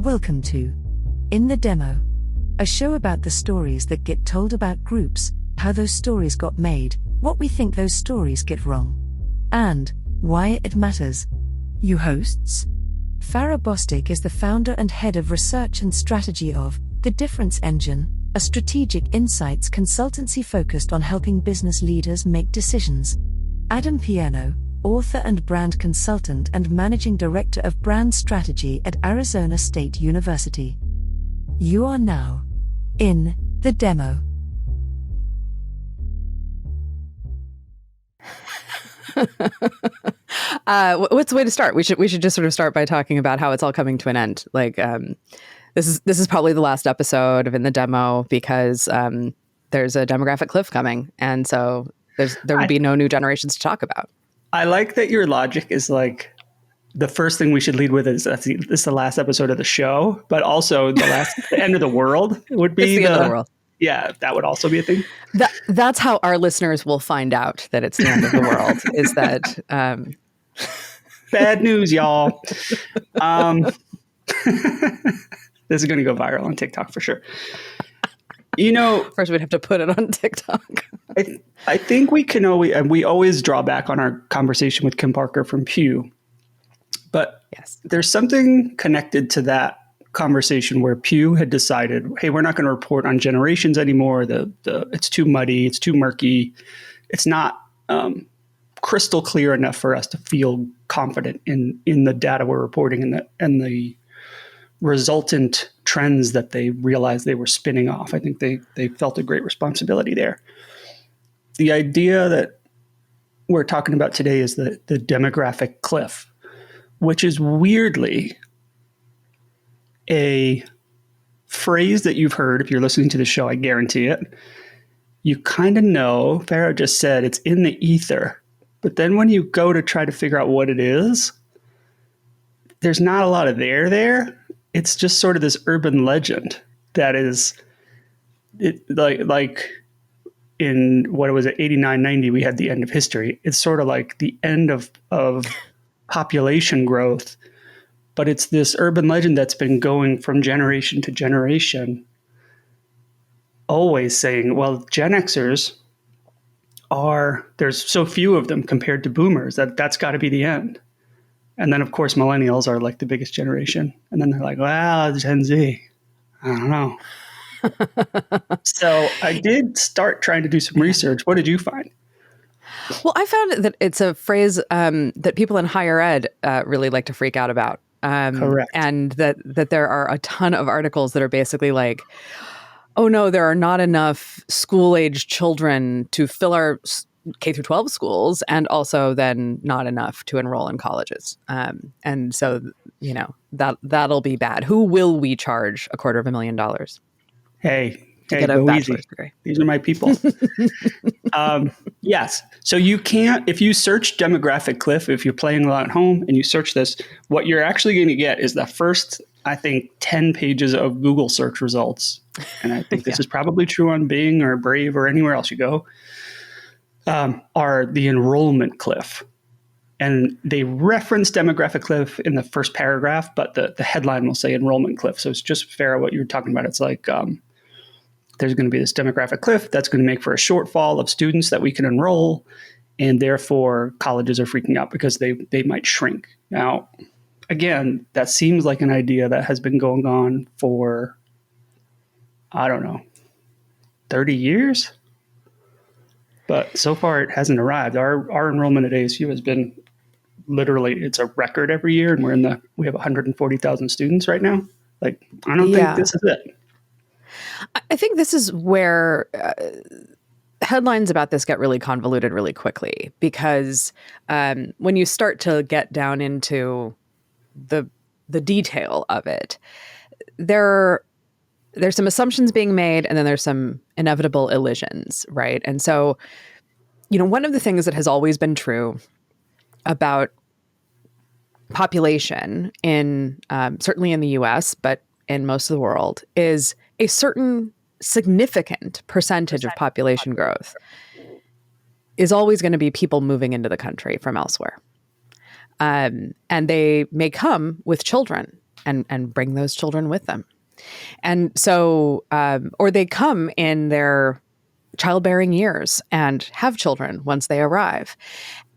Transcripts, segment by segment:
Welcome to In the Demo, a show about the stories that get told about groups, how those stories got made, what we think those stories get wrong, and why it matters. You hosts? Farrah Bostic is the founder and head of research and strategy of The Difference Engine, a strategic insights consultancy focused on helping business leaders make decisions. Adam Piano, author and brand consultant and managing director of brand strategy at Arizona State University. You are now in the demo. What's the way to start? We should just sort of start by talking about how it's all coming to an end. This is probably the last episode of In the Demo because there's a demographic cliff coming, and so there will be no new generations to talk about. I like that your logic is like the first thing we should lead with is this is the last episode of the show, but also the end of the world would be the end of the world. Yeah, that would also be a thing. That's how our listeners will find out that it's the end of the world. Is that bad news, y'all? This is going to go viral on TikTok for sure. First we'd have to put it on TikTok. I think we always draw back on our conversation with Kim Parker from Pew, but yes, there's something connected to that conversation where Pew had decided, hey, we're not going to report on generations anymore. It's too muddy, it's too murky, it's not crystal clear enough for us to feel confident in the data we're reporting and the resultant trends that they realized they were spinning off. I think they felt a great responsibility there. The idea that we're talking about today is the demographic cliff, which is weirdly a phrase that you've heard if you're listening to the show. I guarantee it. You kind of know, Farrah just said it's in the ether, but then when you go to try to figure out what it is, there's not a lot of there. It's just sort of this urban legend that is like in what was it, 89, 90, we had the end of history. It's sort of like the end of population growth, but it's this urban legend that's been going from generation to generation, always saying, well, Gen Xers there's so few of them compared to boomers that's got to be the end. And then, of course, millennials are like the biggest generation. And then they're like, well, Gen Z. I don't know. So I did start trying to do some research. What did you find? Well, I found that it's a phrase that people in higher ed really like to freak out about. Correct. And that there are a ton of articles that are basically like, oh, no, there are not enough school-age children to fill our K through 12 schools, and also then not enough to enroll in colleges. And so, that'll be bad. Who will we charge $250,000? Hey, get a bachelor's degree? These are my people. Yes. So you can't, if you search demographic cliff, if you're playing along at home and you search this, what you're actually going to get is the first, I think, 10 pages of Google search results. And I think this is probably true on Bing or Brave or anywhere else you go. Are the enrollment cliff. And they reference demographic cliff in the first paragraph, but the headline will say enrollment cliff. So it's just fair what you're talking about. It's like there's going to be this demographic cliff that's going to make for a shortfall of students that we can enroll, and therefore colleges are freaking out because they might shrink. Now, again, that seems like an idea that has been going on for, I don't know, 30 years? But so far, it hasn't arrived. Our enrollment at ASU has been literally, it's a record every year, and we have 140,000 students right now. Like, I don't think this is it. I think this is where headlines about this get really convoluted really quickly, because when you start to get down into the detail of it, there's some assumptions being made, and then there's some inevitable elisions, right? And so, one of the things that has always been true about population in certainly in the US, but in most of the world, is a certain significant percentage of population growth is always going to be people moving into the country from elsewhere. And they may come with children and bring those children with them. And so, or they come in their childbearing years and have children once they arrive.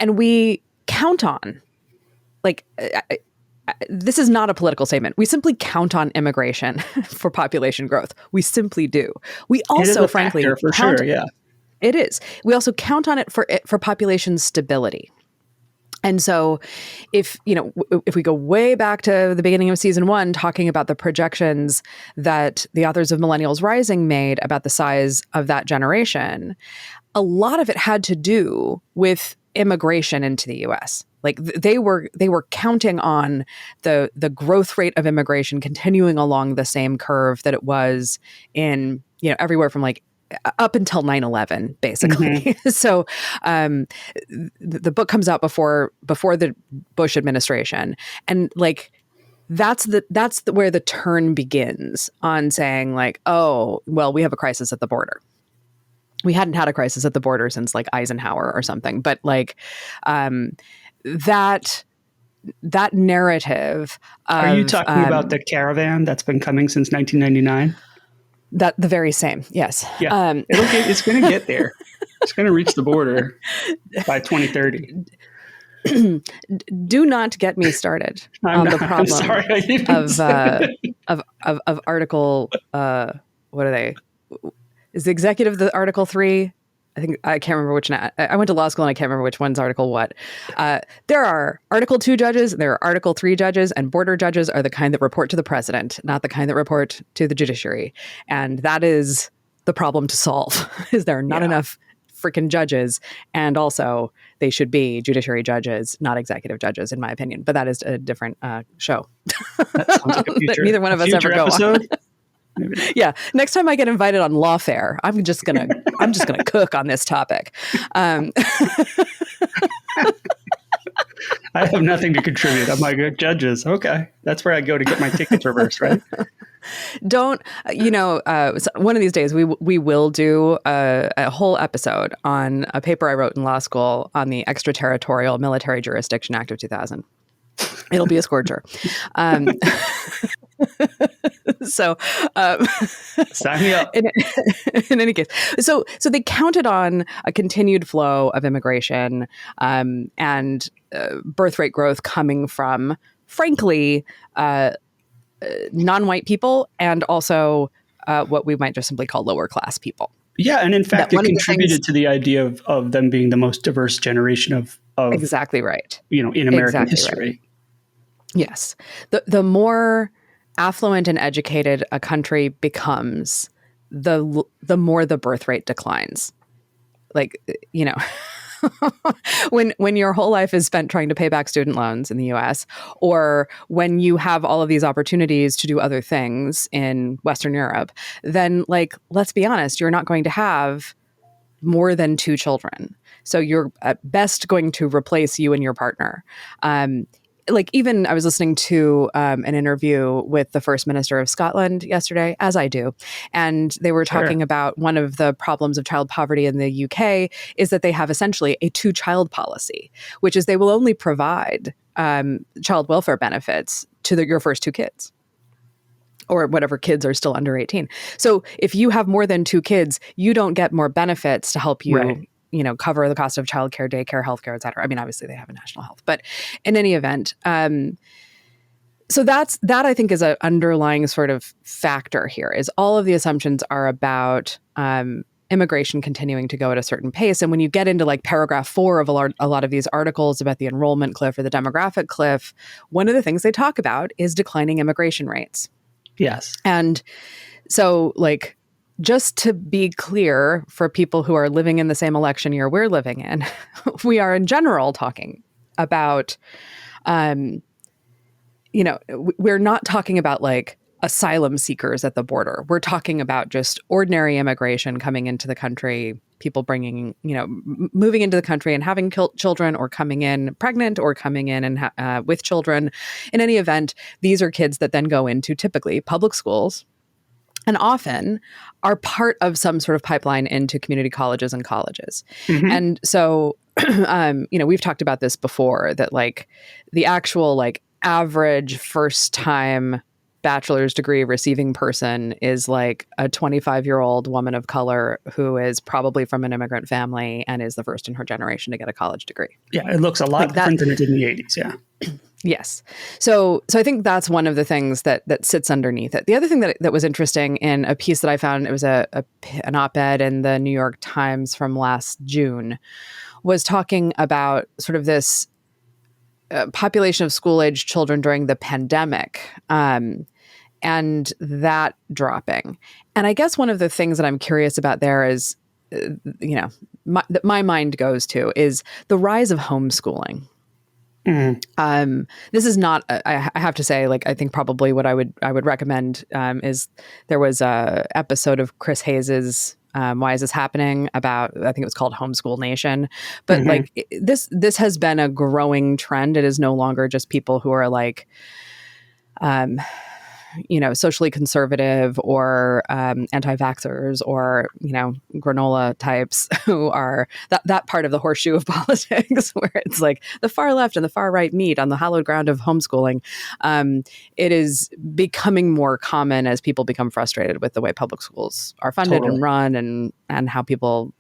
And we count on, like, this is not a political statement. We simply count on immigration for population growth. We simply do. We also, frankly, for count, sure, yeah. It is. We also count on it for population stability. And so if we go way back to the beginning of season 1, talking about the projections that the authors of Millennials Rising made about the size of that generation, a lot of it had to do with immigration into the US. Like they were counting on the growth rate of immigration continuing along the same curve that it was in, everywhere from like up until 9/11, basically. Mm-hmm. So the book comes out before the Bush administration, and like that's where the turn begins on saying like, oh, well, we have a crisis at the border. We hadn't had a crisis at the border since like Eisenhower or something, but like that narrative. Are you talking about the caravan that's been coming since 1999? That the very same, yes. Yeah, it's going to get there. It's going to reach the border by 2030. Do not get me started on the problem of Article. What are they? Is the executive the Article 3? I can't remember which. I went to law school and I can't remember which one's Article what. There are Article 2 judges, there are Article 3 judges, and border judges are the kind that report to the president, not the kind that report to the judiciary. And that is the problem to solve, is there are not enough freaking judges. And also they should be judiciary judges, not executive judges, in my opinion. But that is a different show. That sounds like a future, neither one of us ever episode. Go on. Yeah. Next time I get invited on Lawfare, I'm just gonna cook on this topic. I have nothing to contribute. I'm like, judges. Okay, that's where I go to get my tickets reversed, right? Don't one of these days we will do a whole episode on a paper I wrote in law school on the Extraterritorial Military Jurisdiction Act of 2000. It'll be a scorcher. So, sign me up. In any case, so they counted on a continued flow of immigration and birth rate growth coming from, frankly, non-white people and also what we might just simply call lower class people. Yeah, and in fact, it contributed to the idea of them being the most diverse generation of exactly right. In American history. Right. Yes, the more affluent and educated a country becomes, the more the birth rate declines. Like, when your whole life is spent trying to pay back student loans in the US, or when you have all of these opportunities to do other things in Western Europe, then like, let's be honest, you're not going to have more than 2 children. So you're at best going to replace you and your partner. Like even I was listening to an interview with the First Minister of Scotland yesterday, as I do, and they were talking about one of the problems of child poverty in the UK is that they have essentially a 2-child policy, which is they will only provide child welfare benefits to your first 2 kids, or whatever kids are still under 18. So if you have more than 2 kids, you don't get more benefits to help you. Right. Cover the cost of childcare, daycare, healthcare, et cetera. I mean, obviously they have a national health, but in any event, so that I think is an underlying sort of factor here, is all of the assumptions are about immigration continuing to go at a certain pace. And when you get into like paragraph 4 of a lot of these articles about the enrollment cliff or the demographic cliff, one of the things they talk about is declining immigration rates. Yes. And so like, just to be clear for people who are living in the same election year we're living in, we are in general talking about, we're not talking about like asylum seekers at the border. We're talking about just ordinary immigration coming into the country, people bringing, moving into the country and having children, or coming in pregnant, or coming in and with children. In any event, these are kids that then go into typically public schools, and often are part of some sort of pipeline into community colleges and colleges. Mm-hmm. And so, we've talked about this before, that like the actual like average first-time bachelor's degree receiving person is like a 25-year-old woman of color who is probably from an immigrant family and is the first in her generation to get a college degree. Yeah, it looks a lot different than it did in the 80s, yeah. Yes. So I think that's one of the things that sits underneath it. The other thing that was interesting in a piece that I found, it was an op-ed in the New York Times from last June, was talking about sort of this population of school-age children during the pandemic, and that dropping. And I guess one of the things that I'm curious about there is, that my mind goes to is the rise of homeschooling. This is not, I have to say, like, I think probably what I would recommend is there was a episode of Chris Hayes's Why Is This Happening? About, I think it was called Homeschool Nation. But like this has been a growing trend. It is no longer just people who are like, socially conservative or anti-vaxxers or, granola types who are that part of the horseshoe of politics where it's like the far left and the far right meet on the hallowed ground of homeschooling. It is becoming more common as people become frustrated with the way public schools are funded and run and how people,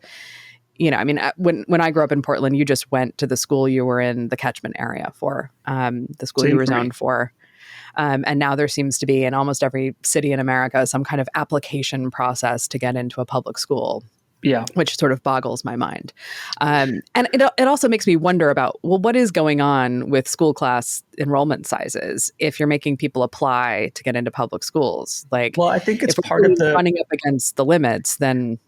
when I grew up in Portland, you just went to the school you were in the catchment area for, the school you were zoned for. And now there seems to be in almost every city in America some kind of application process to get into a public school. Yeah, which sort of boggles my mind. And it also makes me wonder about, well, what is going on with school class enrollment sizes if you're making people apply to get into public schools? Like, well, I think it's part of the running up against the limits. Then,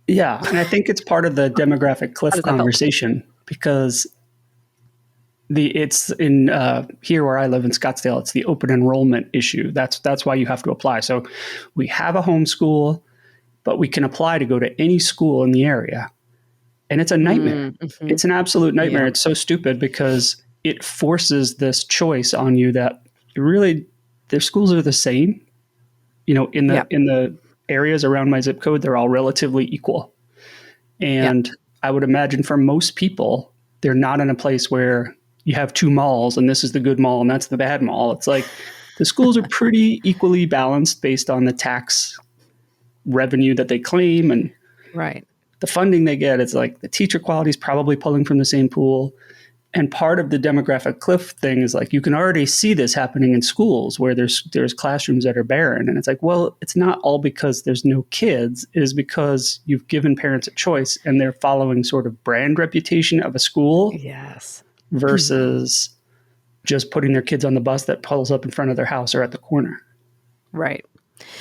yeah, and I think it's part of the demographic cliff conversation because. It's in here where I live in Scottsdale, it's the open enrollment issue. That's why you have to apply. So we have a homeschool, but we can apply to go to any school in the area. And it's a nightmare. It's an absolute nightmare. Yeah. It's so stupid because it forces this choice on you that really their schools are the same. In the areas around my zip code, they're all relatively equal. And I would imagine for most people, they're not in a place where you have two malls and this is the good mall and that's the bad mall. It's like the schools are pretty equally balanced based on the tax revenue that they claim and the funding they get. It's like the teacher quality is probably pulling from the same pool. And part of the demographic cliff thing is like you can already see this happening in schools where there's classrooms that are barren. And it's like, well, it's not all because there's no kids. It is because you've given parents a choice and they're following sort of brand reputation of a school. Yes. Versus just putting their kids on the bus that pulls up in front of their house or at the corner. Right.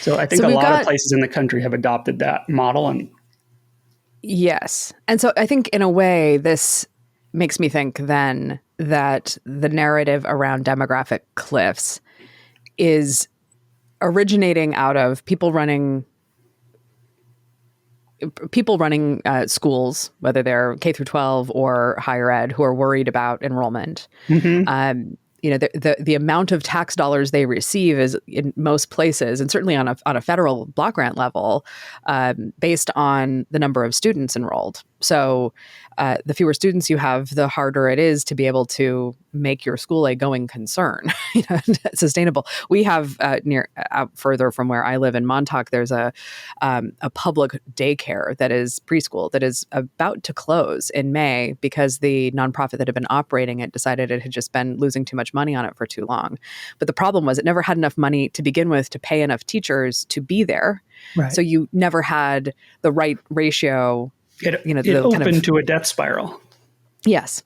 So I think a lot of places in the country have adopted that model. And yes. And so I think in a way, this makes me think then that the narrative around demographic cliffs is originating out of people running schools, whether they're K through 12 or higher ed, who are worried about enrollment. The amount of tax dollars they receive is in most places, and certainly on a federal block grant level, based on the number of students enrolled. So the fewer students you have, the harder it is to be able to make your school a going concern, sustainable. We have out further from where I live in Montauk, there's a public daycare that is preschool that is about to close in May because the nonprofit that had been operating it decided it had just been losing too much money on it for too long. But the problem was it never had enough money to begin with to pay enough teachers to be there. Right. So you never had the right ratio. It opened to a death spiral. Yes.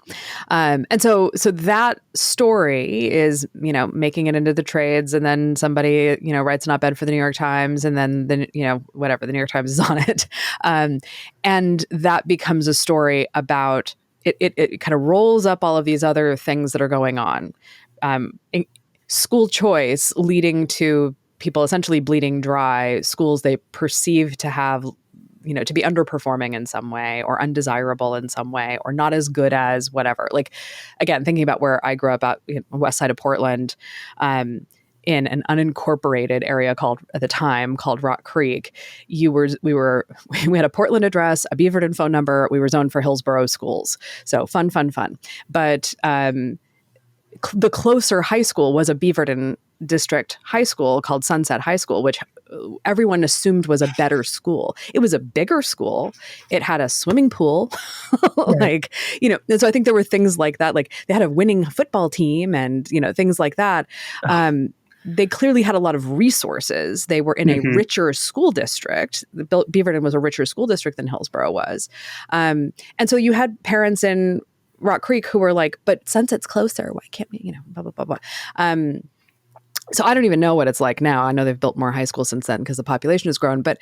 And so that story is, making it into the trades, and then somebody, writes an op-ed for the New York Times, and then, the New York Times is on it. And that becomes a story about, it kind of rolls up all of these other things that are going on. School choice leading to people essentially bleeding dry, schools they perceive to have to be underperforming in some way or undesirable in some way or not as good as whatever. Like, again, thinking about where I grew up out west side of Portland, in an unincorporated area at the time called Rock Creek, we had a Portland address, a Beaverton phone number. We were zoned for Hillsborough schools. So fun. But the closer high school was a Beaverton district high school called Sunset High School, which everyone assumed was a better school. It was a bigger school. It had a swimming pool. Right. And so I think there were things like that. Like they had a winning football team and, things like that. They clearly had a lot of resources. They were in a richer school district. Beaverton was a richer school district than Hillsborough was. And so you had parents in Rock Creek who were like, but Sunset's closer. Why can't we, blah, blah, blah, blah. So I don't even know what it's like now. I know they've built more high schools since then because the population has grown, but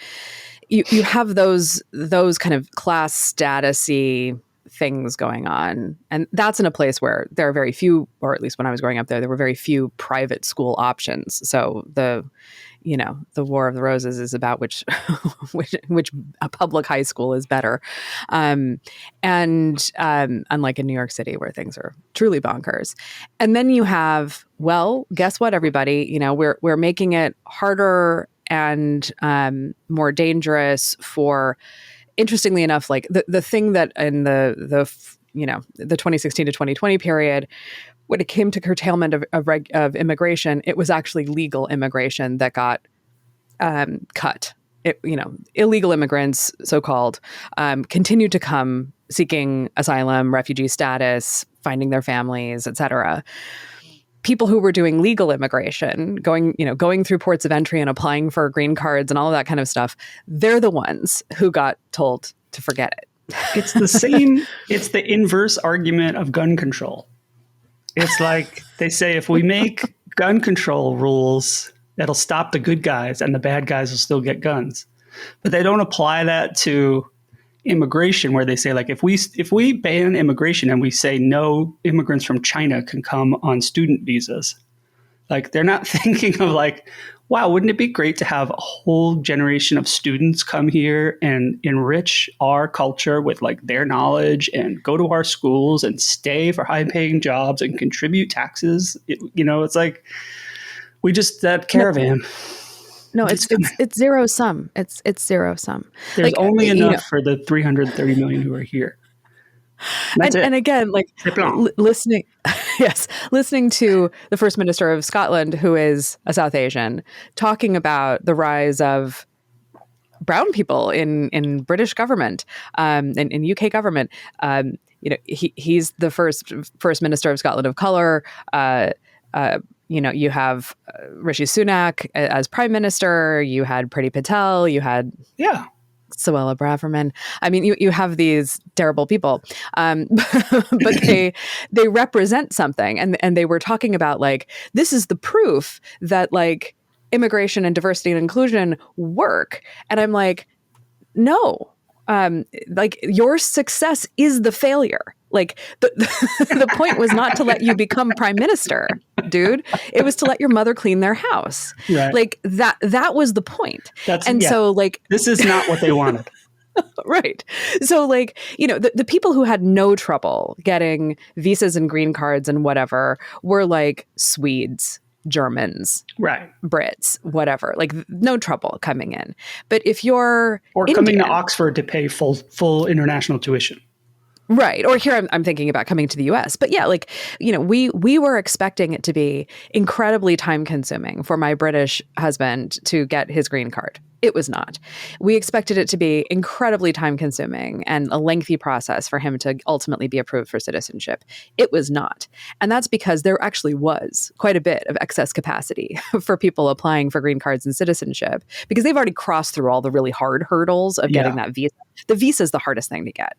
you have those kind of class status-y things going on. And that's in a place where there are very few, or at least when I was growing up there were very few private school options. So the War of the Roses is about which a public high school is better. And unlike in New York City where things are truly bonkers. And then you have, well, guess what, everybody, we're making it harder and more dangerous for, interestingly enough, like the thing that in the 2016 to 2020 period, when it came to curtailment of immigration, it was actually legal immigration that got cut. Illegal immigrants, so-called, continued to come seeking asylum, refugee status, finding their families, et cetera. People who were doing legal immigration, going through ports of entry and applying for green cards and all of that kind of stuff, they're the ones who got told to forget it. It's the same. It's the inverse argument of gun control. It's like they say, if we make gun control rules, that'll stop the good guys and the bad guys will still get guns. But they don't apply that to immigration, where they say, like, if we ban immigration and we say no immigrants from China can come on student visas, like they're not thinking of like, wow, wouldn't it be great to have a whole generation of students come here and enrich our culture with like their knowledge and go to our schools and stay for high paying jobs and contribute taxes? It's like that caravan. No, it's zero sum. It's zero sum. There's only enough for the 330 million who are here. And again, like listening to the First Minister of Scotland, who is a South Asian, talking about the rise of brown people in British government, in UK government. He's the first Minister of Scotland of color. You have Rishi Sunak as prime minister. You had Priti Patel. You had Suella Braverman. I mean, you have these terrible people, but they represent something, and they were talking about like, this is the proof that like immigration and diversity and inclusion work. And I'm like, no, like your success is the failure. Like the point was not to let you become prime minister, dude. It was to let your mother clean their house. Right. Like that was the point. So like, this is not what they wanted. Right. So like, the people who had no trouble getting visas and green cards and whatever were like Swedes, Germans, right, Brits, whatever, like no trouble coming in. But if you're coming to Oxford to pay full international tuition. Right. Or here I'm thinking about coming to the US. But yeah, like, we were expecting it to be incredibly time consuming for my British husband to get his green card. It was not. We expected it to be incredibly time consuming and a lengthy process for him to ultimately be approved for citizenship. It was not. And that's because there actually was quite a bit of excess capacity for people applying for green cards and citizenship because they've already crossed through all the really hard hurdles of getting that visa. The visa is the hardest thing to get.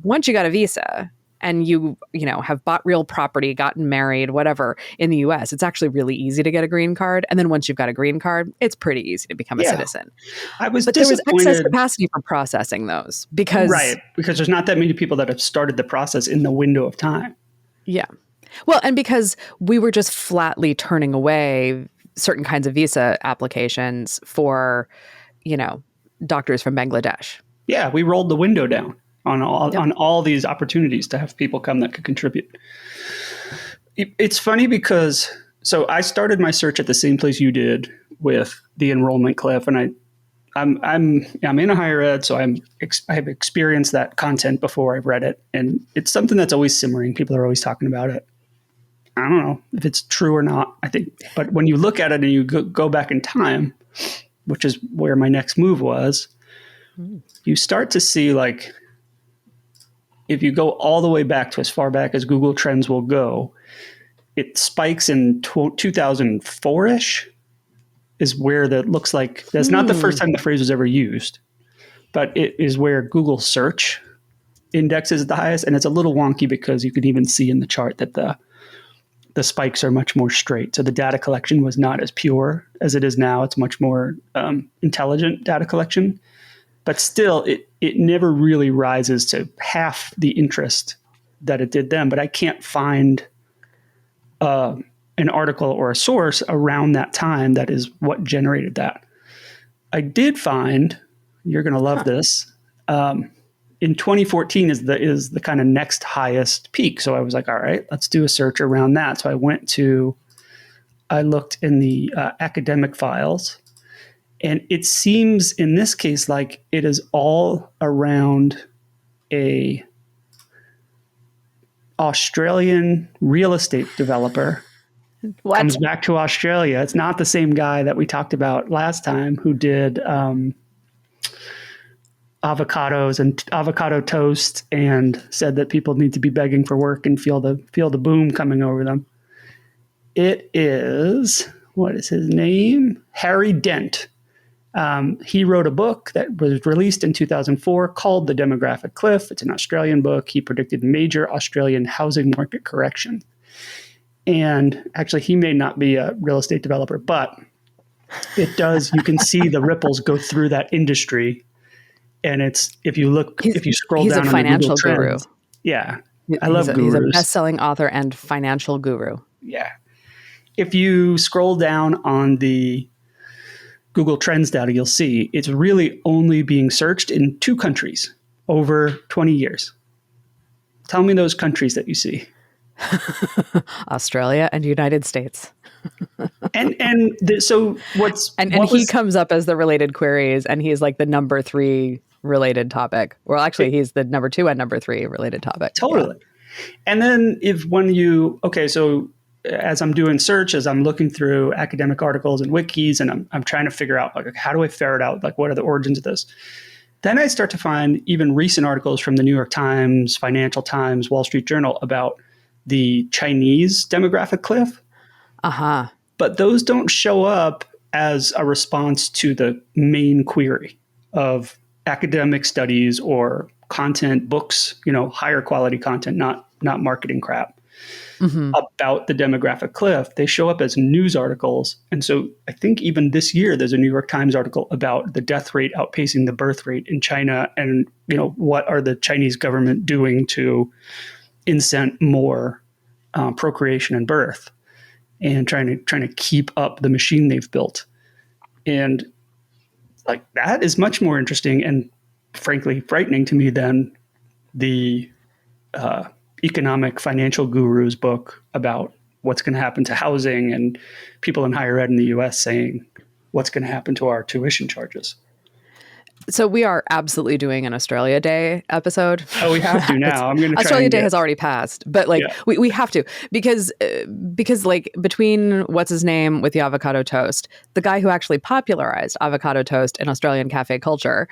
Once you got a visa and you have bought real property, gotten married, whatever in the US, it's actually really easy to get a green card. And then once you've got a green card, it's pretty easy to become a citizen. But there was excess capacity for processing those because there's not that many people that have started the process in the window of time. Yeah. Well, and because we were just flatly turning away certain kinds of visa applications for, doctors from Bangladesh. Yeah, we rolled the window down on all these opportunities to have people come that could contribute. It's funny because I started my search at the same place you did with the enrollment cliff, and I'm in a higher ed, so I have experienced that content before I've read it, and it's something that's always simmering. People are always talking about it. I don't know if it's true or not. I think, but when you look at it and you go back in time, which is where my next move was, you start to see like, if you go all the way back to as far back as Google Trends will go, it spikes in 2004-ish is where that looks like that's not the first time the phrase was ever used, but it is where Google search indexes the highest. And it's a little wonky because you could even see in the chart that the spikes are much more straight. So the data collection was not as pure as it is now. It's much more intelligent data collection, but still it never really rises to half the interest that it did then. But I can't find an article or a source around that time that is what generated that. I did find, you're going to love this, in 2014 is the kind of next highest peak. So I was like, all right, let's do a search around that. So I looked in the academic files, and it seems in this case like it is all around a Australian real estate developer. What? Comes back to Australia. It's not the same guy that we talked about last time who did avocados and avocado toast and said that people need to be begging for work and feel the boom coming over them. It is, what is his name? Harry Dent. He wrote a book that was released in 2004 called The Demographic Cliff. It's an Australian book. He predicted major Australian housing market correction. And actually, he may not be a real estate developer, but it does. You can see the ripples go through that industry. And it's, if you scroll down, he's a financial guru. Trends, yeah. I love gurus. He's a best-selling author and financial guru. Yeah. If you scroll down on the Google Trends data, you'll see it's really only being searched in 2 countries over 20 years. Tell me those countries that you see. Australia and United States. So he comes up as the related queries, and he's like the number 3 related topic. Well, actually, he's the number 2 and number 3 related topic. Totally. Yeah. And then so as I'm doing search, as I'm looking through academic articles and wikis, and I'm trying to figure out, like, how do I ferret out, like, what are the origins of this? Then I start to find even recent articles from the New York Times, Financial Times, Wall Street Journal about the Chinese demographic cliff. Uh-huh. But those don't show up as a response to the main query of academic studies or content, books, higher quality content, not marketing crap. Mm-hmm. About the demographic cliff. They show up as news articles. And so I think even this year, there's a New York Times article about the death rate outpacing the birth rate in China. And, what are the Chinese government doing to incent more procreation and birth, and trying to keep up the machine they've built. And like, that is much more interesting and frankly frightening to me than the economic financial guru's book about what's going to happen to housing and people in higher ed in the US saying what's going to happen to our tuition charges. So we are absolutely doing an Australia Day episode. Oh, we have to now. I'm going to try. Australia Day has already passed, but we have to because like between what's his name with the avocado toast, the guy who actually popularized avocado toast in Australian cafe culture,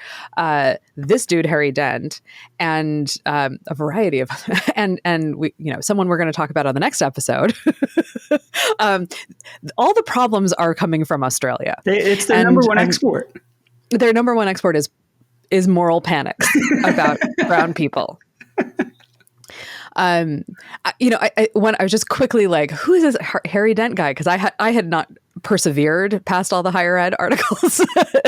this dude Harry Dent, and a variety of and we someone we're going to talk about on the next episode. All the problems are coming from Australia. It's their number one export. Their number one export is moral panics about brown people. I was just quickly like, who is this Harry Dent guy? Because I had not persevered past all the higher ed articles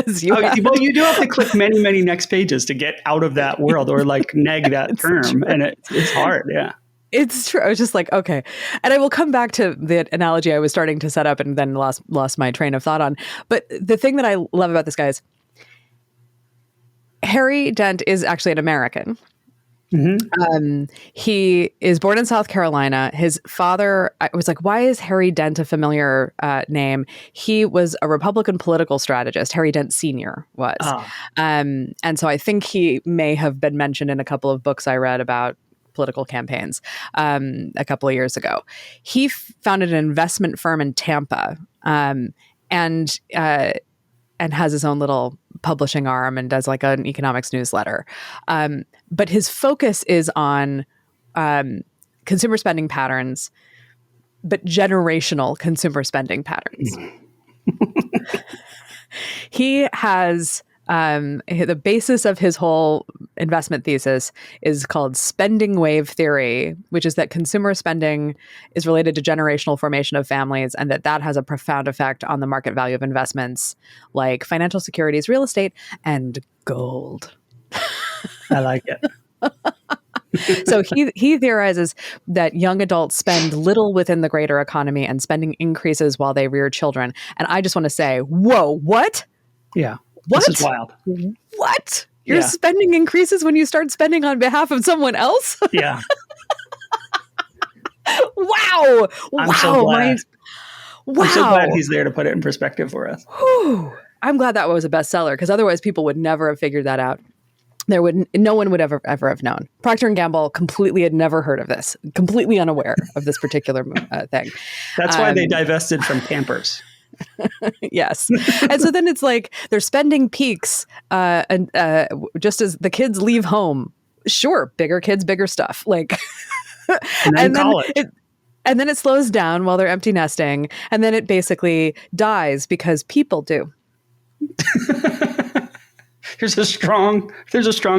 as you have. Well, you do have to click many, many next pages to get out of that world or like neg that term. True. And it's hard. Yeah. It's true. I was just like, okay. And I will come back to the analogy I was starting to set up and then lost my train of thought on. But the thing that I love about this guy is Harry Dent is actually an American. Mm-hmm. He is born in South Carolina. His father, I was like, why is Harry Dent a familiar name? He was a Republican political strategist. Harry Dent Sr. was. Oh. And so I think he may have been mentioned in a couple of books I read about political campaigns a couple of years ago. He founded an investment firm in Tampa, and has his own little publishing arm and does like an economics newsletter. But his focus is on consumer spending patterns, but generational consumer spending patterns. He has the basis of his whole investment thesis is called spending wave theory, which is that consumer spending is related to generational formation of families, and that has a profound effect on the market value of investments like financial securities, real estate, and gold. I like it. So he theorizes that young adults spend little within the greater economy and spending increases while they rear children. And I just want to say, whoa, what? Yeah. What? This is wild. What? Your spending increases when you start spending on behalf of someone else? Yeah. Wow. I'm so glad. I'm so glad he's there to put it in perspective for us. Whew. I'm glad that was a bestseller, because otherwise people would never have figured that out. No one would ever have known. Procter & Gamble completely had never heard of this, completely unaware of this particular thing. That's why they divested from Pampers. Yes. And so then it's like their spending peaks and just as the kids leave home. Sure, bigger kids, bigger stuff. Like, and then college. And then it slows down while they're empty nesting. And then it basically dies because people do. There's a strong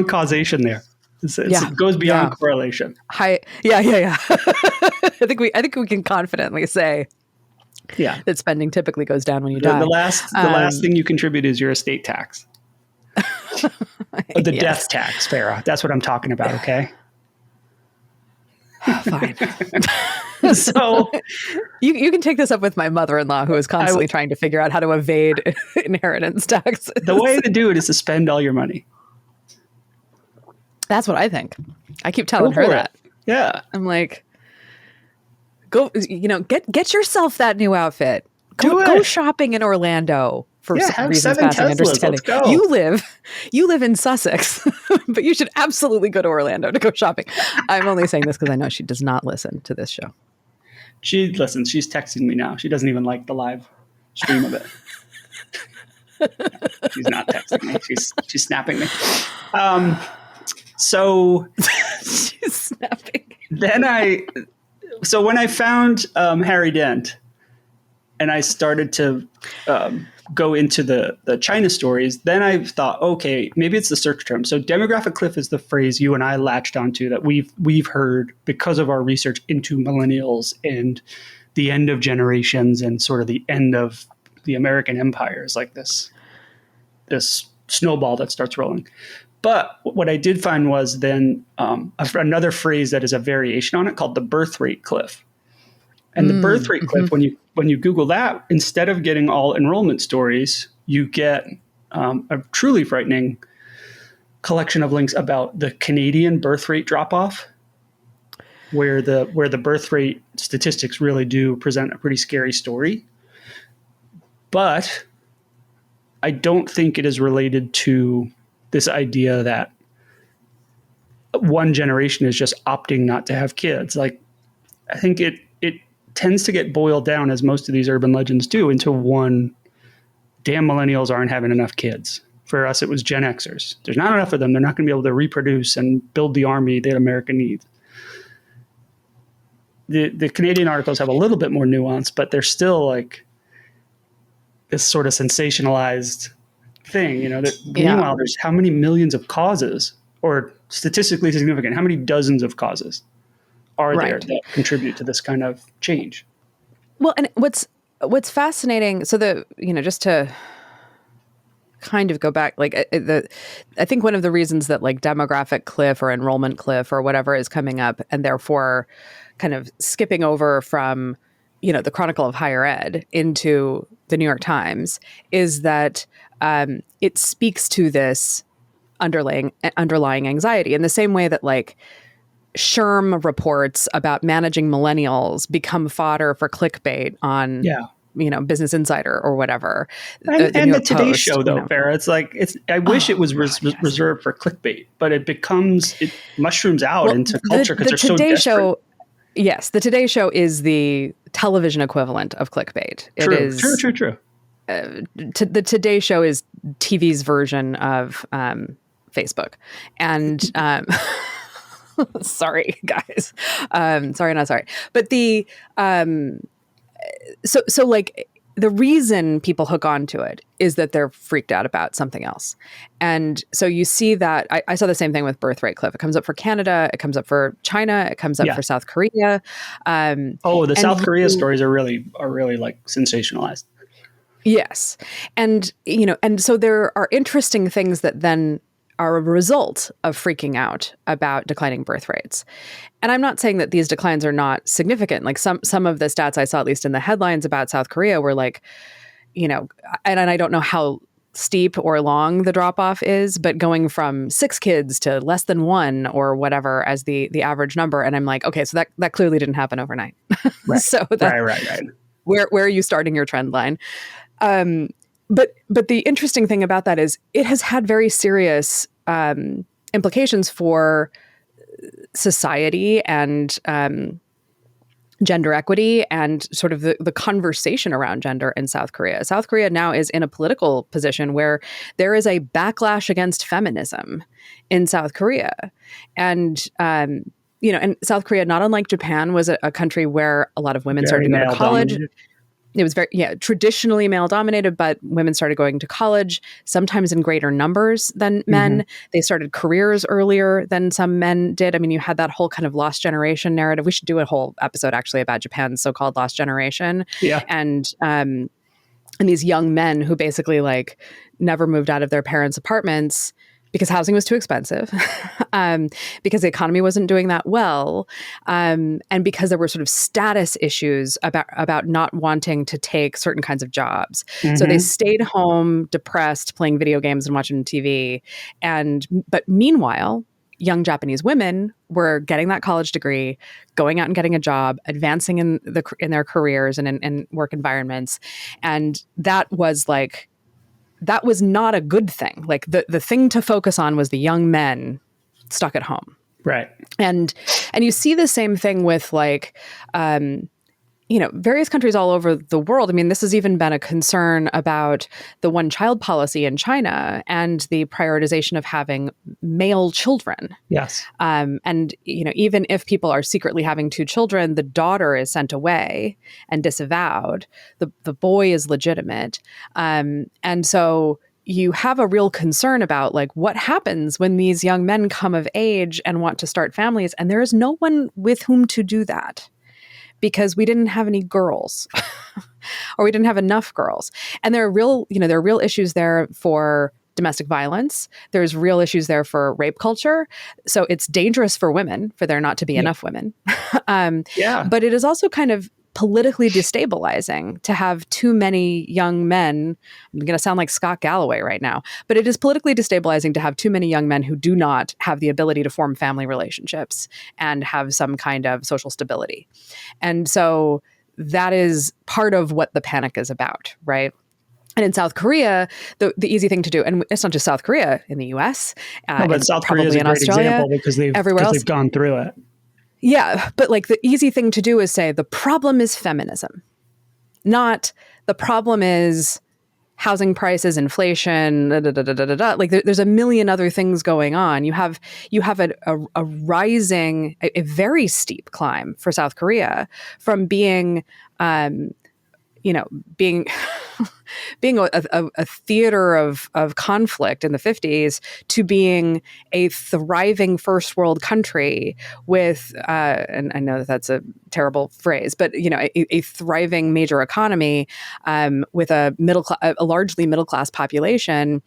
causation there. It goes beyond correlation. Yeah. I think we can confidently say that spending typically goes down when you die. The last thing you contribute is your estate tax. Or the death tax, Farrah. That's what I'm talking about, okay? Fine. So you can take this up with my mother-in-law, who is constantly trying to figure out how to evade inheritance taxes. The way to do it is to spend all your money. That's what I think. I keep telling her that. Yeah. I'm like, go, get yourself that new outfit. Go shopping in Orlando for reasons passing understanding. You live in Sussex, but you should absolutely go to Orlando to go shopping. I'm only saying this because I know she does not listen to this show. She listens. She's texting me now. She doesn't even like the live stream of it. She's not texting me. She's snapping me. So she's snapping. So when I found Harry Dent, and I started to go into the China stories, then I thought, okay, maybe it's the search term. So demographic cliff is the phrase you and I latched onto that we've heard because of our research into millennials and the end of generations and sort of the end of the American empire is like this snowball that starts rolling. But what I did find was then another phrase that is a variation on it called the birth rate cliff. And the birth rate cliff, when you Google that, instead of getting all enrollment stories, you get a truly frightening collection of links about the Canadian birth rate drop off, where the birth rate statistics really do present a pretty scary story. But I don't think it is related to this idea that one generation is just opting not to have kids. Like, I think it tends to get boiled down, as most of these urban legends do, into one, damn, millennials aren't having enough kids. For us, it was Gen Xers. There's not enough of them. They're not going to be able to reproduce and build the army that America needs. The Canadian articles have a little bit more nuance, but they're still like this sort of sensationalized thing. Meanwhile, there's how many millions of causes, or statistically significant, how many dozens of causes are there that contribute to this kind of change? Well, and what's fascinating, so just to kind of go back, like I think one of the reasons that like demographic cliff or enrollment cliff or whatever is coming up, and therefore kind of skipping over from, the Chronicle of Higher Ed into the New York Times, is that it speaks to this underlying anxiety in the same way that like SHRM reports about managing millennials become fodder for clickbait on Business Insider or whatever. And New the York Today Post, Show, though, Farrah, it's like I wish it was reserved for clickbait, but it mushrooms out into culture because they're so Today desperate. Show, yes, the Today Show is the television equivalent of clickbait. True. The Today Show is TV's version of Facebook, and sorry, guys, sorry, not sorry, but so like the reason people hook onto it is that they're freaked out about something else. And so you see that I saw the same thing with birth rate cliff. It comes up for Canada, it comes up for China, it comes up for South Korea. The South Korea stories are really like sensationalized. Yes. And so there are interesting things that then are a result of freaking out about declining birth rates. And I'm not saying that these declines are not significant. Like some of the stats I saw, at least in the headlines about South Korea, were like, and I don't know how steep or long the drop off is, but going from 6 kids to less than 1 or whatever as the average number. And I'm like, okay, so that clearly didn't happen overnight. Right. So right. Where are you starting your trend line? But the interesting thing about that is it has had very serious implications for society and gender equity and sort of the conversation around gender in South Korea. South Korea now is in a political position where there is a backlash against feminism in South Korea. And and South Korea, not unlike Japan, was a country where a lot of women started to go to college. Dominated. It was very, traditionally male dominated, but women started going to college, sometimes in greater numbers than men. Mm-hmm. They started careers earlier than some men did. I mean, you had that whole kind of lost generation narrative. We should do a whole episode actually about Japan's so-called lost generation. Yeah. And these young men who basically like never moved out of their parents' apartments because housing was too expensive, because the economy wasn't doing that well, and because there were sort of status issues about not wanting to take certain kinds of jobs. Mm-hmm. So they stayed home, depressed, playing video games and watching TV. But meanwhile, young Japanese women were getting that college degree, going out and getting a job, advancing in their careers and in work environments, and that was not a good thing. Like the thing to focus on was the young men stuck at home. Right. And you see the same thing with like, various countries all over the world. I mean, this has even been a concern about the one-child policy in China and the prioritization of having male children. Yes. And even if people are secretly having 2 children, the daughter is sent away and disavowed. The boy is legitimate. And so you have a real concern about like what happens when these young men come of age and want to start families, and there is no one with whom to do that. Because we didn't have any girls or we didn't have enough girls. And there are real issues there for domestic violence. There's real issues there for rape culture. So it's dangerous for women for there not to be enough women. But it is also kind of politically destabilizing to have too many young men. I'm going to sound like Scott Galloway right now, but it is politically destabilizing to have too many young men who do not have the ability to form family relationships and have some kind of social stability. And so that is part of what the panic is about, right? And in South Korea, the easy thing to do, and it's not just South Korea, in the US, but South Korea is a great example because they've gone through it. Yeah, but like the easy thing to do is say the problem is feminism, not the problem is housing prices, inflation, Like there's a million other things going on. You have a rising, a very steep climb for South Korea from being being a theater of conflict in the 50s to being a thriving first world country with, and I know that that's a terrible phrase, but a thriving major economy with a largely middle class population,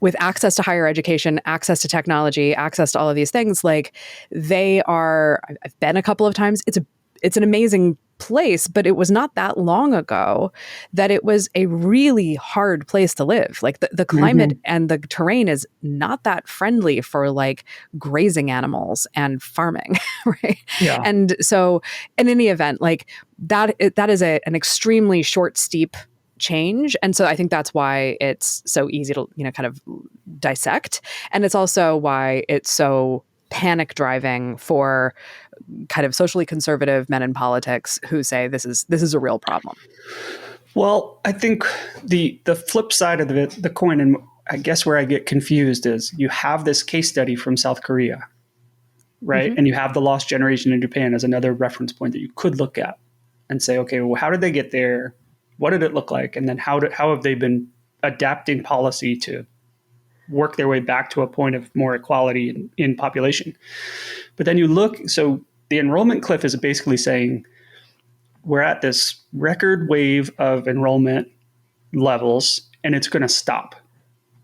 with access to higher education, access to technology, access to all of these things. Like I've been a couple of times. It's an amazing place, but it was not that long ago that it was a really hard place to live. Like the climate and the terrain is not that friendly for like grazing animals and farming, right? Yeah. And so in any event, like that is an extremely short, steep change. And so I think that's why it's so easy to, kind of dissect. And it's also why it's so panic driving for kind of socially conservative men in politics who say this is a real problem. Well, I think the flip side of the coin, and I guess where I get confused, is you have this case study from South Korea, right? And you have the lost generation in Japan as another reference point that you could look at and say, okay, well, how did they get there? What did it look like? And then how have they been adapting policy to work their way back to a point of more equality in population? But then you look, so the enrollment cliff is basically saying we're at this record wave of enrollment levels and it's going to stop.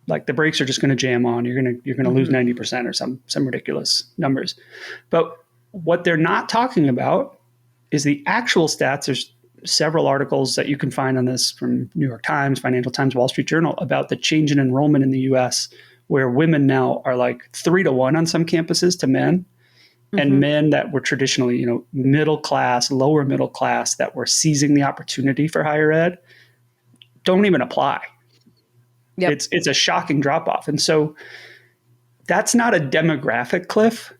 Like the brakes are just going to jam on. You're going to lose 90% or some ridiculous numbers. But what they're not talking about is the actual stats. There's several articles that you can find on this from New York Times, Financial Times, Wall Street Journal about the change in enrollment in the US, where women now are like 3-to-1 on some campuses to men. And men that were traditionally, middle class, lower middle class, that were seizing the opportunity for higher ed, don't even apply. Yep. It's a shocking drop off. And so that's not a demographic cliff.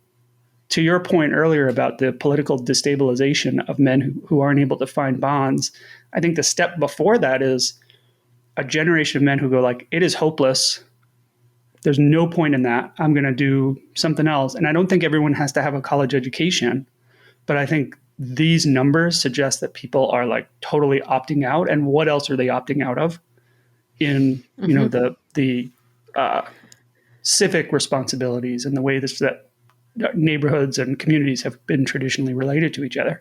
To your point earlier about the political destabilization of men who aren't able to find bonds, I think the step before that is a generation of men who go like, it is hopeless. There's no point in that. I'm going to do something else. And I don't think everyone has to have a college education, but I think these numbers suggest that people are like totally opting out. And what else are they opting out of in, the civic responsibilities and the way that neighborhoods and communities have been traditionally related to each other.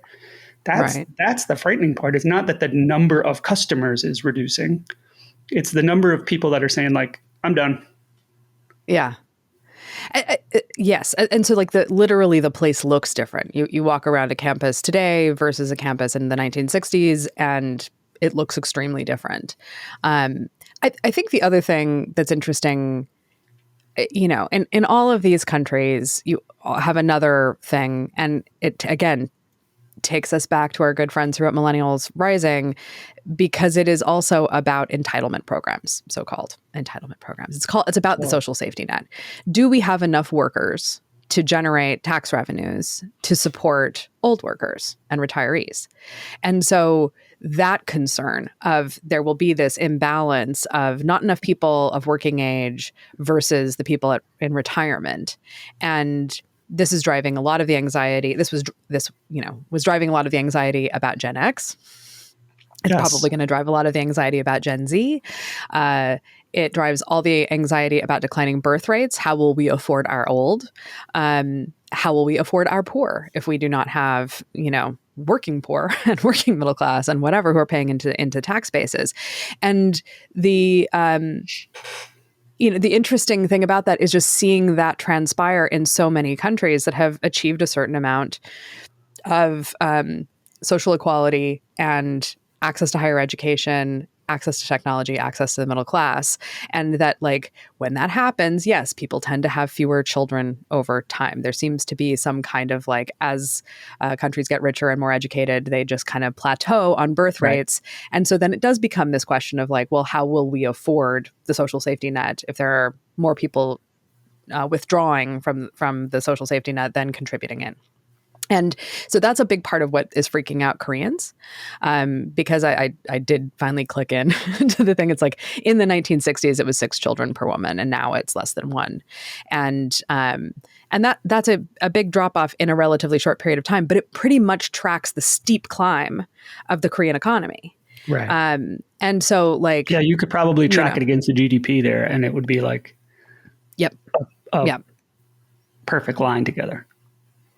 That's the frightening part. It's not that the number of customers is reducing. It's the number of people that are saying like, I'm done. Yeah. Yes. And so like literally the place looks different. You walk around a campus today versus a campus in the 1960s and it looks extremely different. I think the other thing that's interesting, in all of these countries, you have another thing, and it again takes us back to our good friends who wrote Millennials Rising, because it is also about entitlement programs, so-called entitlement programs. It's about the social safety net. Do we have enough workers to generate tax revenues to support old workers and retirees? And so that concern of there will be this imbalance of not enough people of working age versus the people in retirement. And this is driving a lot of the anxiety. This was driving a lot of the anxiety about Gen X. It's probably going to drive a lot of the anxiety about Gen Z. It drives all the anxiety about declining birth rates. How will we afford our old? How will we afford our poor if we do not have, working poor and working middle class and whatever who are paying into tax bases? And the interesting thing about that is just seeing that transpire in so many countries that have achieved a certain amount of social equality and access to higher education, access to technology, access to the middle class. And that like when that happens, yes, people tend to have fewer children over time. There seems to be some kind of like, as countries get richer and more educated, they just kind of plateau on birth rates. And so then it does become this question of like, well, how will we afford the social safety net if there are more people withdrawing from the social safety net than contributing in? And so that's a big part of what is freaking out Koreans, because I did finally click in to the thing. It's like in the 1960s, it was 6 children per woman, and now it's less than 1. And that's a big drop off in a relatively short period of time, but it pretty much tracks the steep climb of the Korean economy. Right. And so like, yeah, you could probably track it against the GDP there, and it would be like, yep. Perfect line together.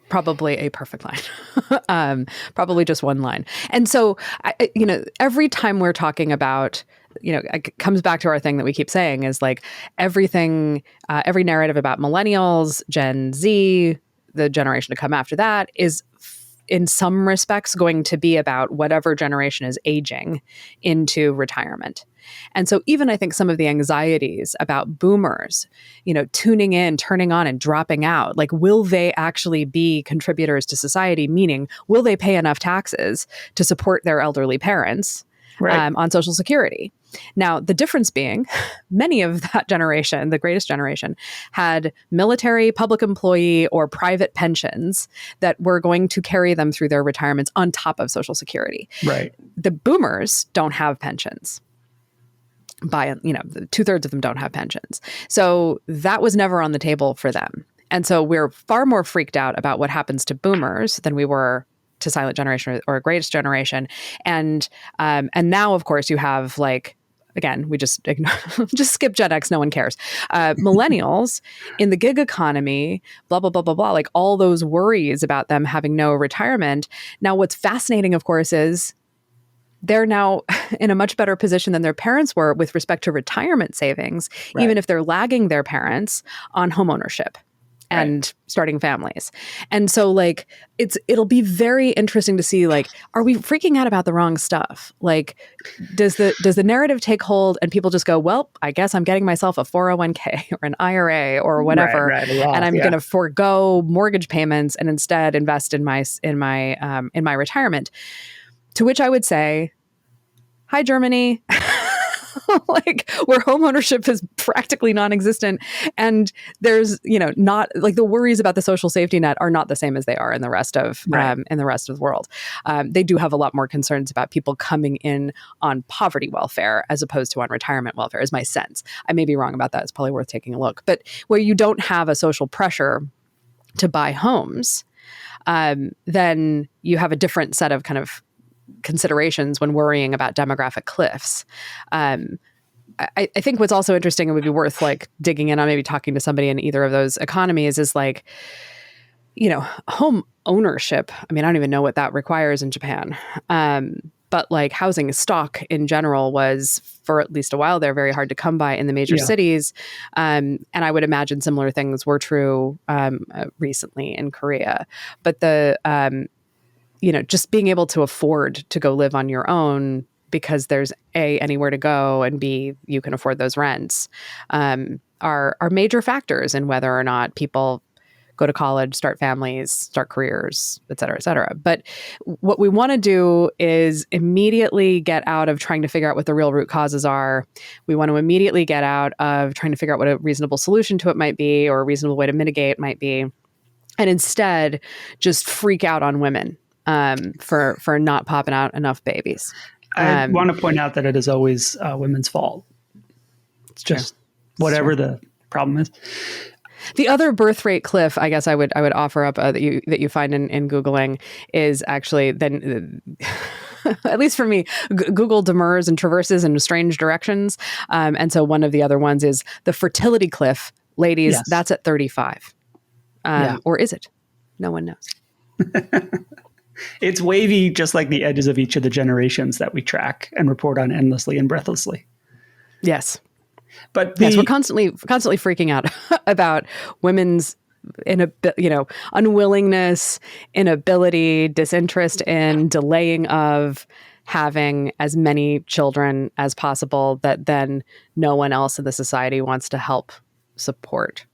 Probably a perfect line, probably just one line. And so, every time we're talking about, it comes back to our thing that we keep saying is like everything, every narrative about millennials, Gen Z, the generation to come after that is in some respects going to be about whatever generation is aging into retirement. And so even I think some of the anxieties about boomers, tuning in, turning on and dropping out, like, will they actually be contributors to society? Meaning, will they pay enough taxes to support their elderly parents on Social Security? Now, the difference being, many of that generation, the greatest generation, had military, public employee, or private pensions that were going to carry them through their retirements on top of Social Security. Right. The boomers don't have pensions. By, 2/3 of them don't have pensions. So that was never on the table for them. And so we're far more freaked out about what happens to boomers than we were to silent generation or greatest generation. And now, of course, you have, like, again, we just just skip Gen X. No one cares. Millennials in the gig economy, blah, blah, blah, blah, blah, like all those worries about them having no retirement. Now, what's fascinating, of course, is they're now in a much better position than their parents were with respect to retirement savings, even if they're lagging their parents on homeownership and starting families. And so, like, it'll be very interesting to see, like, are we freaking out about the wrong stuff? Like, does the narrative take hold and people just go, well, I guess I'm getting myself a 401k or an IRA or whatever, and I'm going to forego mortgage payments and instead invest in my retirement. To which I would say, hi, Germany. Like, where homeownership is practically non-existent, and there's not, like, the worries about the social safety net are not the same as they are in the rest of the world. They do have a lot more concerns about people coming in on poverty welfare as opposed to on retirement welfare, is my sense. I may be wrong about that. It's probably worth taking a look. But where you don't have a social pressure to buy homes, then you have a different set of kind of considerations when worrying about demographic cliffs. I think what's also interesting and would be worth, like, digging in on, maybe talking to somebody in either of those economies, is, like, home ownership. I mean, I don't even know what that requires in Japan. But, like, housing stock in general was, for at least a while there, very hard to come by in the major cities. And I would imagine similar things were true recently in Korea. But just being able to afford to go live on your own because there's A, anywhere to go, and B, you can afford those rents, are major factors in whether or not people go to college, start families, start careers, et cetera, et cetera. But what we want to do is immediately get out of trying to figure out what the real root causes are. We want to immediately get out of trying to figure out what a reasonable solution to it might be, or a reasonable way to mitigate might be, and instead just freak out on women for not popping out enough babies. I want to point out that it is always women's fault. It's just whatever the problem is. The other birth rate cliff, I guess I would offer up that you find in Googling is actually then, at least for me, Google demurs and traverses in strange directions. And so one of the other ones is the fertility cliff. Ladies, that's at 35. Or is it? No one knows. It's wavy, just like the edges of each of the generations that we track and report on endlessly and breathlessly. Yes. But yes, we're constantly freaking out about women's unwillingness, inability, disinterest in delaying of having as many children as possible that then no one else in the society wants to help support.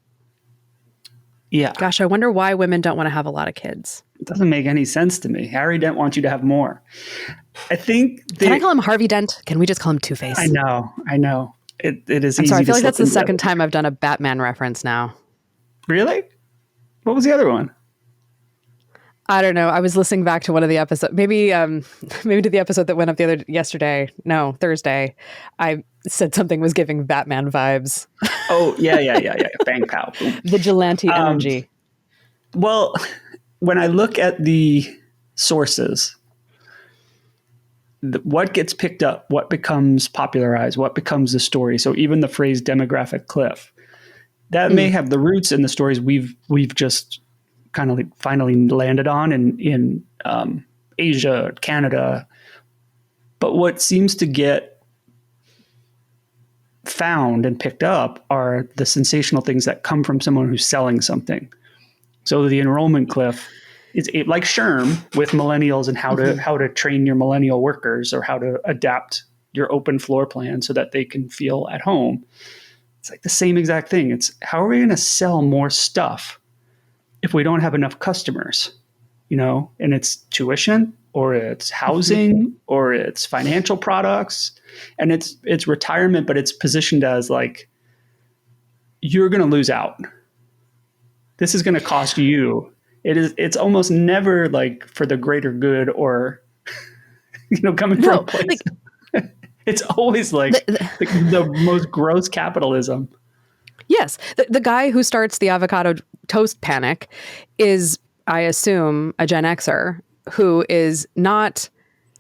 Yeah. Gosh, I wonder why women don't want to have a lot of kids. It doesn't make any sense to me. Harry Dent wants you to have more. I think... Can I call him Harvey Dent? Can we just call him Two-Face? I know. It is easy. I'm sorry, I feel like that's the second time I've done a Batman reference now. Really? What was the other one? I don't know. I was listening back to one of the episodes, maybe to the episode that went up Thursday. I said something was giving Batman vibes. Oh, yeah. Bang, pow. Boom. Vigilante energy. Well, when I look at the sources, what gets picked up, what becomes popularized, what becomes the story. So even the phrase demographic cliff, that may have the roots in the stories we've just kind of like finally landed on in Asia, Canada. But what seems to get found and picked up are the sensational things that come from someone who's selling something. So the enrollment cliff It's like SHRM with millennials and how to train your millennial workers or how to adapt your open floor plan so that they can feel at home. It's like the same exact thing. It's how are we going to sell more stuff if we don't have enough customers, and it's tuition or it's housing or it's financial products and it's retirement, but it's positioned as like, you're going to lose out. This is going to cost you. It's almost never like for the greater good or, coming from a place. It's always like the most gross capitalism. Yes. The guy who starts the avocado toast panic is, I assume, a Gen Xer who is not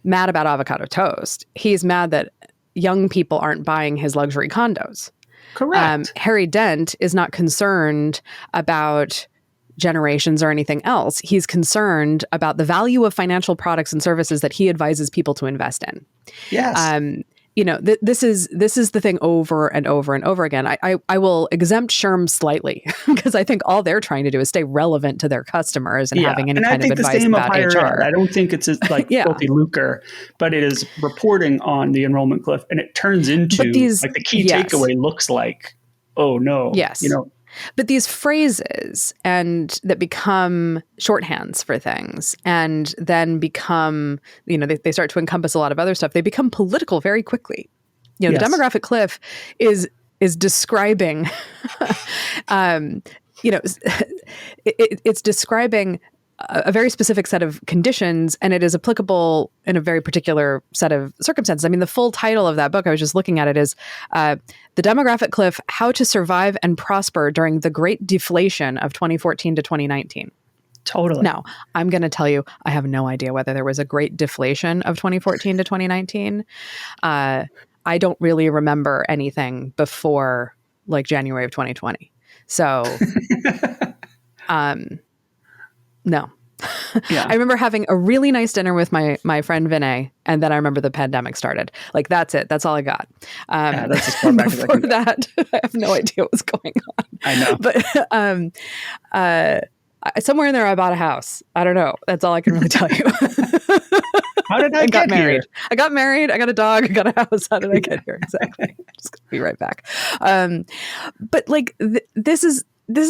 mad about avocado toast. He's mad that young people aren't buying his luxury condos. Correct. Harry Dent is not concerned about generations or anything else. He's concerned about the value of financial products and services that he advises people to invest in. Yes. This is the thing over and over and over again. I will exempt SHRM slightly because I think all they're trying to do is stay relevant to their customers and having any kind of advice about HR. I don't think it's like filthy lucre, but it is reporting on the enrollment cliff, and it turns into like the key takeaway looks like, oh no, But these phrases that become shorthands for things and then become, they start to encompass a lot of other stuff. They become political very quickly. The demographic cliff is describing, it's describing a very specific set of conditions, and it is applicable in a very particular set of circumstances. I mean, the full title of that book, I was just looking at it, is The Demographic Cliff, How to Survive and Prosper During the Great Deflation of 2014 to 2019. Totally. Now, I'm going to tell you, I have no idea whether there was a great deflation of 2014 to 2019. I don't really remember anything before like January of 2020. So, no. I remember having a really nice dinner with my friend Vinay, and then I remember the pandemic started. Like, that's it. That's all I got. That's as far back as I can go. That, I have no idea what was going on. I know. But somewhere in there, I bought a house. I don't know. That's all I can really tell you. How did I get married? here? I got married. I got a dog. I got a house. How did I get here? Exactly. I'm just going to be right back. But like, this is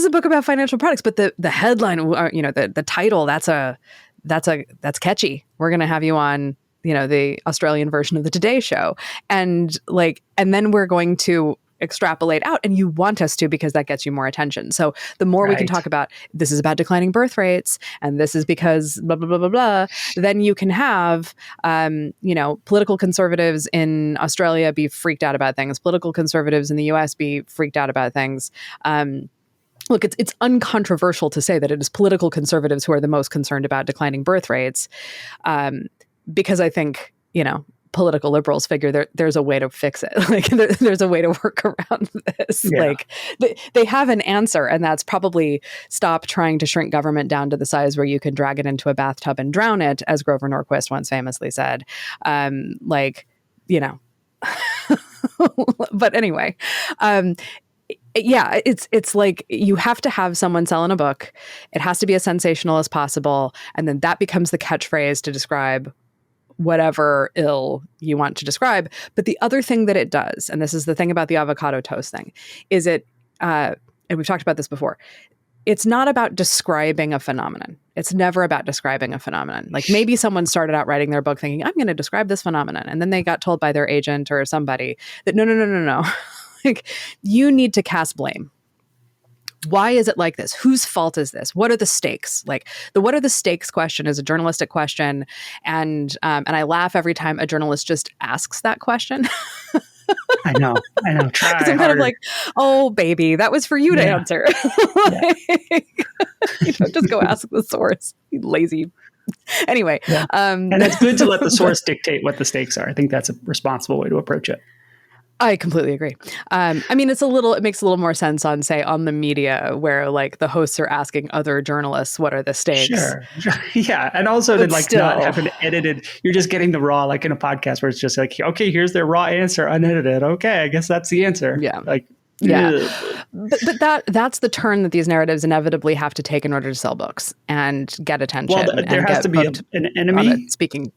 a book about financial products, but the headline, the title, that's catchy. We're going to have you on, the Australian version of the Today Show. And then we're going to extrapolate out, and you want us to, because that gets you more attention. So the more we can talk about, this is about declining birth rates, and this is because blah, blah, blah, blah, blah, then you can have, political conservatives in Australia be freaked out about things. Political conservatives in the US be freaked out about things. Look, it's uncontroversial to say that it is political conservatives who are the most concerned about declining birth rates, because I think, political liberals figure there's a way to fix it. Like there's a way to work around this. Yeah. Like they have an answer, and that's probably stop trying to shrink government down to the size where you can drag it into a bathtub and drown it, as Grover Norquist once famously said. But anyway, it's like you have to have someone selling a book. It has to be as sensational as possible. And then that becomes the catchphrase to describe whatever ill you want to describe. But the other thing that it does, and this is the thing about the avocado toast thing, is and we've talked about this before, it's not about describing a phenomenon. It's never about describing a phenomenon. Like maybe someone started out writing their book thinking, I'm going to describe this phenomenon. And then they got told by their agent or somebody that no. Like, you need to cast blame. Why is it like this? Whose fault is this? What are the stakes? Like the what are the stakes question is a journalistic question. And I laugh every time a journalist just asks that question. I know. Try harder. I'm kind of like, oh, baby, that was for you to answer. Just go ask the source, you lazy. Anyway. Yeah. And it's good to let the source dictate what the stakes are. I think that's a responsible way to approach it. I completely agree. I mean, it makes a little more sense on the media where like the hosts are asking other journalists, what are the stakes? Sure. Yeah. And also to not have an edited, you're just getting the raw, like in a podcast where it's just like, okay, here's their raw answer, unedited. Okay, I guess that's the answer. Yeah. Like Yeah. Ugh. But that's the turn that these narratives inevitably have to take in order to sell books and get attention Well, there and has get to be booked an on a enemy. speaking.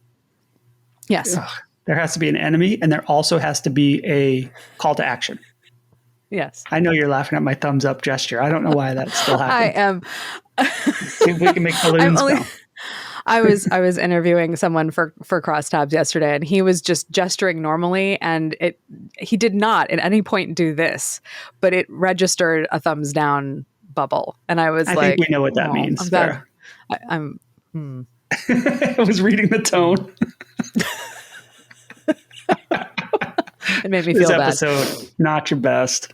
Yes. Ugh. There has to be an enemy, and there also has to be a call to action. Yes. I know you're laughing at my thumbs up gesture. I don't know why that still happens. I am. See if we can make balloons go. I was interviewing someone for Crosstabs yesterday, and he was just gesturing normally, and he did not at any point do this, but it registered a thumbs down bubble, and I was I like, think we know what that "Oh, means, I'm glad." Farrah. I'm. I was reading the tone. It made me This feel bad. episode, not your best.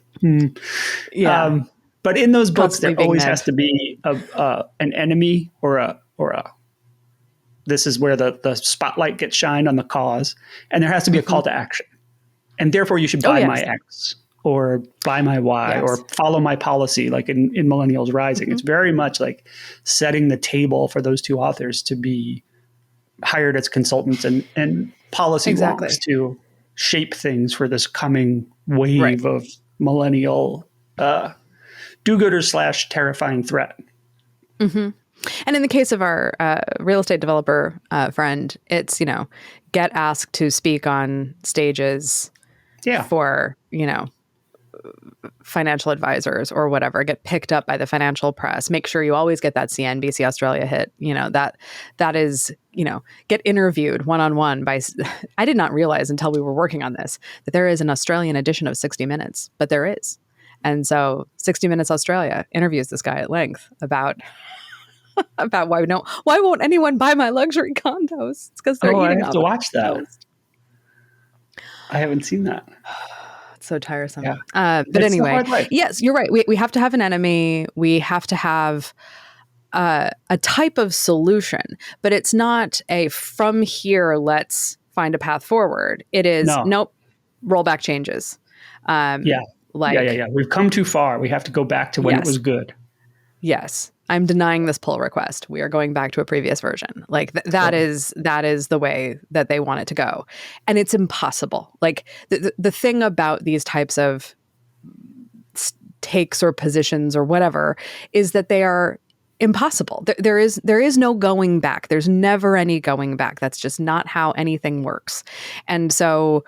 Yeah. But in those books, Constantly there being always Ned. has to be an enemy or a. This is where the spotlight gets shined on the cause, and there has to be a call to action. And therefore, you should buy my X or buy my Y or follow my policy, like in Millennials Rising. It's very much like setting the table for those two authors to be hired as consultants and policy wonks to shape things for this coming wave of millennial do-gooders / terrifying threat. Mm-hmm. And in the case of our real estate developer friend, it's, get asked to speak on stages for, financial advisors or whatever, get picked up by the financial press, make sure you always get that CNBC Australia hit, that is, get interviewed one-on-one by, I did not realize until we were working on this, that there is an Australian edition of 60 Minutes, but there is. And so 60 Minutes Australia interviews this guy at length about why won't anyone buy my luxury condos? It's because they're eating I have to watch that. I haven't seen that. It's so tiresome. Yeah. But It's anyway, yes, you're right. We have to have an enemy. We have to have a type of solution, but it's not a from here, let's find a path forward. It is, nope, rollback changes. We've come too far. We have to go back to when it was good. Yes. I'm denying this pull request. We are going back to a previous version. Like that is the way that they want it to go. And it's impossible. Like the thing about these types of takes or positions or whatever is that they are impossible. There is no going back. There's never any going back. That's just not how anything works. And so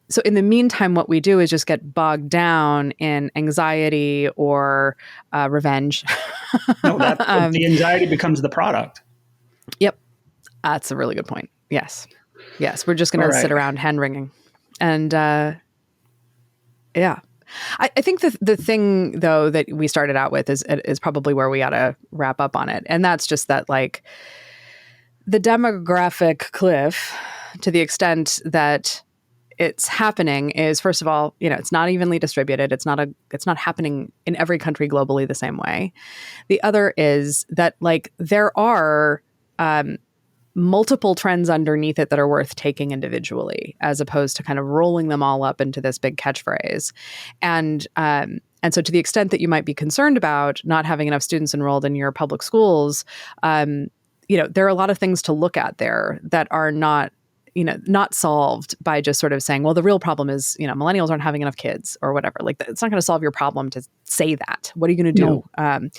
so in the meantime, what we do is just get bogged down in anxiety or revenge. The anxiety becomes the product. Yep. That's a really good point. Yes. We're just going to sit around hand wringing. And I think the thing, though, that we started out with is probably where we ought to wrap up on it. And that's just that, like, the demographic cliff, to the extent that it's happening, is, first of all, it's not evenly distributed. It's not happening in every country globally the same way. The other is that, like, there are multiple trends underneath it that are worth taking individually, as opposed to kind of rolling them all up into this big catchphrase. And so to the extent that you might be concerned about not having enough students enrolled in your public schools, there are a lot of things to look at there that are not solved by just sort of saying, well, the real problem is, millennials aren't having enough kids or whatever. Like, it's not going to solve your problem to say that. What are you going to do? No.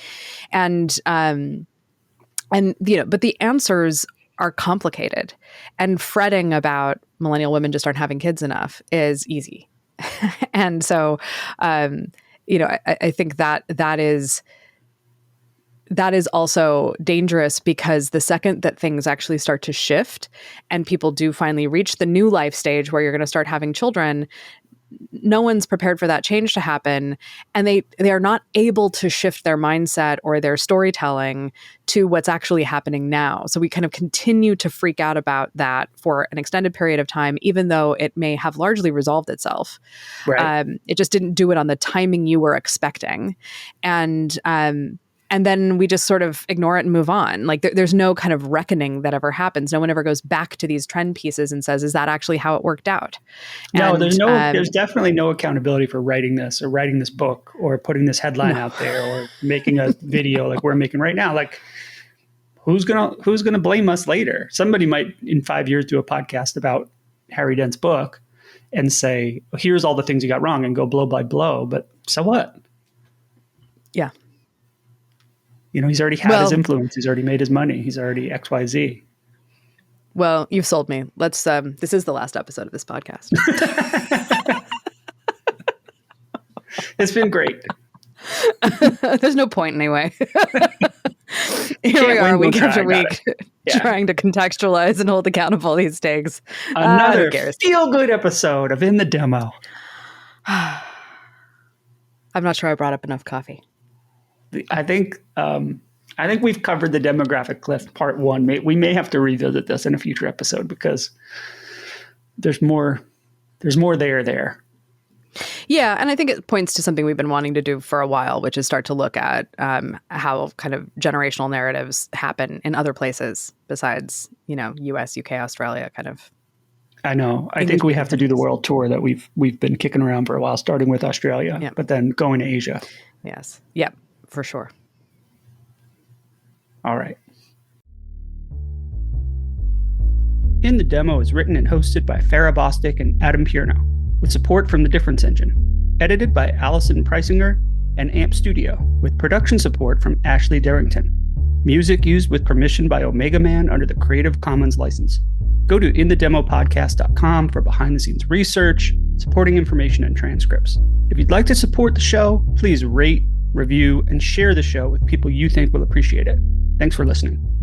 But the answers are complicated, and fretting about millennial women just aren't having kids enough is easy. And so, I think that is also dangerous, because the second that things actually start to shift and people do finally reach the new life stage where you're going to start having children, no one's prepared for that change to happen. And they are not able to shift their mindset or their storytelling to what's actually happening now. So we kind of continue to freak out about that for an extended period of time, even though it may have largely resolved itself. Right. It just didn't do it on the timing you were expecting. And then we just sort of ignore it and move on. Like, there's no kind of reckoning that ever happens. No one ever goes back to these trend pieces and says, is that actually how it worked out? No, there's definitely no accountability for writing this book or putting this headline out there or making a video like we're making right now. Like, who's gonna blame us later? Somebody might in 5 years do a podcast about Harry Dent's book, and say, here's all the things you got wrong and go blow by blow. But so what? Yeah. He's already had his influence. He's already made his money. He's already XYZ. Well, you've sold me. Let's, this is the last episode of this podcast. It's been great. There's no point anyway. Here we are week after week trying to contextualize and hold accountable these stakes. Another feel-good episode of In the Demo. I'm not sure I brought up enough coffee. I think we've covered the demographic cliff part 1. We may have to revisit this in a future episode because there's more there. Yeah, and I think it points to something we've been wanting to do for a while, which is start to look at how kind of generational narratives happen in other places besides, US, UK, Australia, kind of. I know. I think we have to do the world tour that we've been kicking around for a while, starting with Australia, but then going to Asia. Yes. Yep, for sure. All right. In the Demo is written and hosted by Farrah Bostic and Adam Pierno, with support from the Difference Engine. Edited by Allison Preisinger and Amp Studio, with production support from Ashley Darrington. Music used with permission by Omega Man under the Creative Commons license. Go to inthedemopodcast.com for behind-the-scenes research, supporting information, and transcripts. If you'd like to support the show, please rate, review, and share the show with people you think will appreciate it. Thanks for listening.